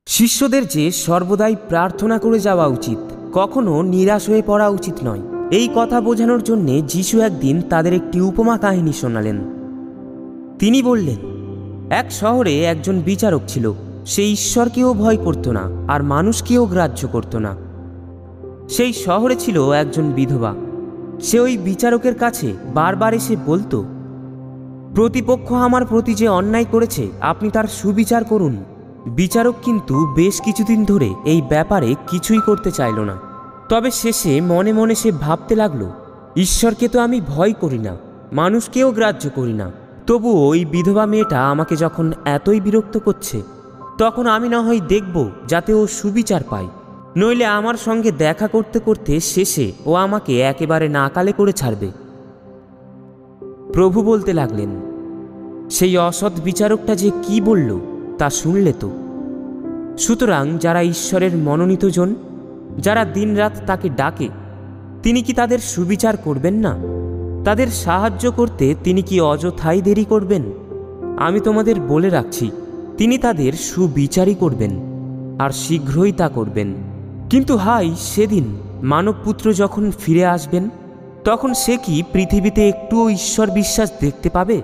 শিষ্যদের যে সর্বদাই প্রার্থনা করে যাওয়া উচিত, কখনো নিরাশ হয়ে পড়া উচিত নয়। এই কথা বোঝানোর জন্যে যিশু একদিন তাদের একটি উপমা কাহিনী শোনালেন। তিনি বললেন, এক শহরে একজন বিচারক ছিল। সে ঈশ্বরকেও ভয় করত না আর মানুষকেও গ্রাহ্য করত না। সেই শহরে ছিল একজন বিধবা। সে ওই বিচারকের কাছে বারবার এসে বলতো, প্রতিপক্ষ আমার প্রতি যে অন্যায় করেছে আপনি তার সুবিচার করুন। বিচারক কিন্তু বেশ কিছুদিন ধরে এই ব্যাপারে কিছুই করতে চাইল না। তবে শেষে মনে মনে সে ভাবতে লাগলো, ঈশ্বরকে তো আমি ভয় করি না, মানুষকেও গ্রাহ্য করি না, তবুও ওই বিধবা মেয়েটা আমাকে যখন এতই বিরক্ত করছে, তখন আমি না হয় দেখব যাতে ও সুবিচার পায়, নইলে আমার সঙ্গে দেখা করতে করতে শেষে ও আমাকে একেবারে নাকালে করে ছাড়বে। প্রভু বলতে লাগলেন, সেই অসৎ বিচারকটা যে কি বলল তা শুনলে তো। সুতরাং যারা ঈশ্বরের মনোনীত জন, যারা দিনরাত তাকে ডাকে, তিনি কি তাদের সুবিচার করবেন না? তাদের সাহায্য করতে তিনি কি অযথাই দেরি করবেন? আমি তোমাদের বলে রাখছি, তিনি তাদের সুবিচারই করবেন, আর শীঘ্রই তা করবেন। কিন্তু হাই সেদিন মানবপুত্র যখন ফিরে আসবেন, তখন সে কি পৃথিবীতে একটুও ঈশ্বর বিশ্বাস দেখতে পাবে?